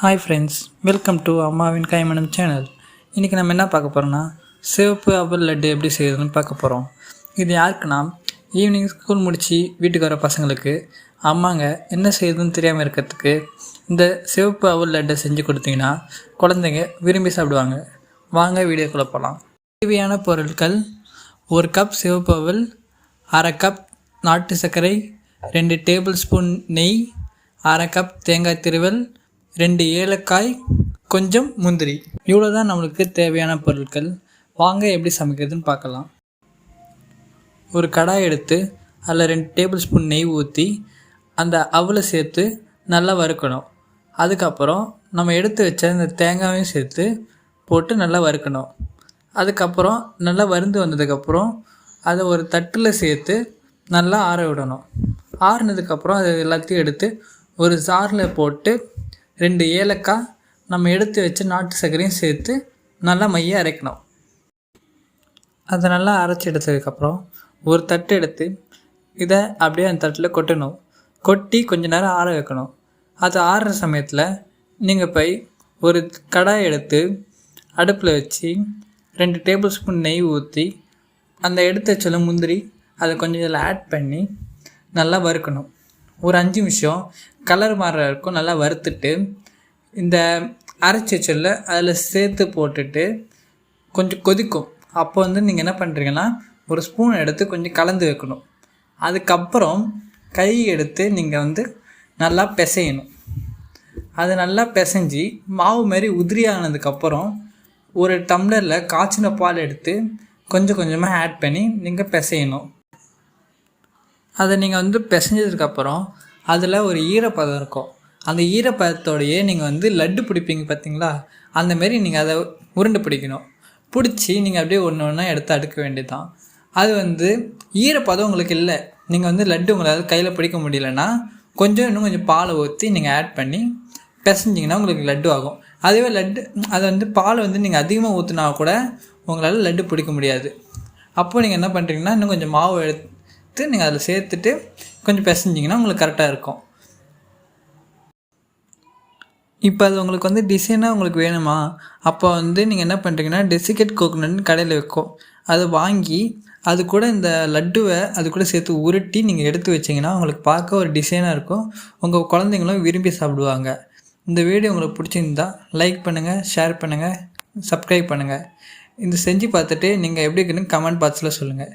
Hi friends, welcome to அம்மாவின் கைமணம் channel. இன்றைக்கி நம்ம என்ன பார்க்க போகிறோம்னா, சிவப்பு அவல் லட்டு எப்படி செய்யுதுன்னு பார்க்க போகிறோம். இது யாருக்குன்னா, ஈவினிங் ஸ்கூல் முடித்து வீட்டுக்கு வர பசங்களுக்கு அம்மாங்க என்ன செய்யுதுன்னு தெரியாமல் இருக்கிறதுக்கு இந்த சிவப்பு அவல் லட்டை செஞ்சு கொடுத்தீங்கன்னா குழந்தைங்க விரும்பி சாப்பிடுவாங்க. வாங்க வீடியோக்குள்ளே போகலாம். தேவையான பொருட்கள்: 1 கப் சிவப்பு அவல், 1/2 கப் நாட்டு சர்க்கரை, 2 டேபிள் ஸ்பூன் நெய், 1/2 கப் தேங்காய் திருவல், 2 ஏலக்காய், கொஞ்சம் முந்திரி. இவ்வளோ தான் நம்மளுக்கு தேவையான பொருட்கள். வாங்க எப்படி சமைக்கிறதுன்னு பார்க்கலாம். ஒரு கடாய் எடுத்து அதில் 2 டேபிள் ஸ்பூன் நெய் ஊற்றி அந்த அவலை சேர்த்து நல்லா வறுக்கணும். அதுக்கப்புறம் நம்ம எடுத்து வச்ச இந்த தேங்காயும் சேர்த்து போட்டு நல்லா வறுக்கணும். அதுக்கப்புறம் நல்லா வறுந்து வந்ததுக்கப்புறம் அதை ஒரு தட்டில் சேர்த்து நல்லா ஆற விடணும். ஆறுனதுக்கப்புறம் அது எல்லாத்தையும் எடுத்து ஒரு ஜாரில் போட்டு 2 ஏலக்காய், நம்ம எடுத்து வச்சு நாட்டு சர்க்கரையும் சேர்த்து நல்லா மைய அரைக்கணும். அதை நல்லா அரைச்சி எடுத்ததுக்கப்புறம் ஒரு தட்டு எடுத்து இதை அப்படியே அந்த தட்டில் கொட்டணும். கொட்டி கொஞ்சம் நேரம் ஆற வைக்கணும். அது ஆறுற சமயத்தில் நீங்கள் போய் ஒரு கடாய் எடுத்து அடுப்பில் வச்சு 2 டேபிள் ஸ்பூன் நெய் ஊற்றி அந்த எடுத்து வச்சல முந்திரி அதை கொஞ்சம் இதில் ஆட் பண்ணி நல்லா வறுக்கணும். ஒரு 5 நிமிஷம் கலர் மாறுற இருக்கும் நல்லா வறுத்துட்டு இந்த அரைச்சி வச்சல அதில் சேர்த்து போட்டுட்டு கொஞ்சம் கொதிக்கும். அப்போ நீங்கள் என்ன பண்ணுறீங்கன்னா, ஒரு ஸ்பூன் எடுத்து கொஞ்சம் கலந்து வைக்கணும். அதுக்கப்புறம் கை எடுத்து நீங்கள் நல்லா பிசையணும். அது நல்லா பிசைஞ்சி மாவு மாதிரி உதிரியானதுக்கப்புறம் ஒரு டம்ளரில் காய்ச்சின பால் எடுத்து கொஞ்சம் கொஞ்சமாக ஆட் பண்ணி நீங்கள் பிசையணும். அதை நீங்கள் பிசைஞ்சதுக்கப்புறம் அதில் ஒரு ஈரப்பதம் இருக்கும். அந்த ஈரப்பதத்தோடையே நீங்கள் லட்டு பிடிப்பீங்க பார்த்தீங்களா, அந்தமாரி நீங்கள் அதை உருண்டை பிடிக்கணும். பிடிச்சி நீங்கள் அப்படியே ஒன்று ஒன்றா எடுத்து அடுக்க வேண்டியதுதான். அது ஈரப்பதம் உங்களுக்கு இல்லை, நீங்கள் லட்டு உங்களால் கையில் பிடிக்க முடியலன்னா இன்னும் கொஞ்சம் பாலை ஊற்றி நீங்கள் ஆட் பண்ணி பிசைஞ்சிங்கன்னா உங்களுக்கு லட்டு ஆகும். அதுவே லட்டு அதை பால் நீங்கள் அதிகமாக ஊற்றினா கூட உங்களால் லட்டு பிடிக்க முடியாது. அப்போது நீங்கள் என்ன பண்ணுறீங்கன்னா, இன்னும் கொஞ்சம் மாவு எடுத்து நீங்கள் அதில் சேர்த்துட்டு கொஞ்சம் பிசைஞ்சிங்கன்னா உங்களுக்கு கரெக்டாக இருக்கும். இப்போ அது உங்களுக்கு டிசைனாக உங்களுக்கு வேணுமா, அப்போ நீங்கள் என்ன பண்ணுறீங்கன்னா, டெசிகேட் கோகோனட்னு கடையில் வைக்கும், அதை வாங்கி அது கூட இந்த லட்டுவை அது கூட சேர்த்து உருட்டி நீங்கள் எடுத்து வச்சிங்கன்னா உங்களுக்கு பார்க்க ஒரு டிசைனாக இருக்கும். உங்கள் குழந்தைங்களும் விரும்பி சாப்பிடுவாங்க. இந்த வீடியோ உங்களுக்கு பிடிச்சிருந்தா லைக் பண்ணுங்கள், ஷேர் பண்ணுங்கள், சப்ஸ்கிரைப் பண்ணுங்கள். இந்த செஞ்சு பார்த்துட்டு நீங்கள் எப்படி இருக்குன்னு கமெண்ட் பாக்ஸில் சொல்லுங்கள்.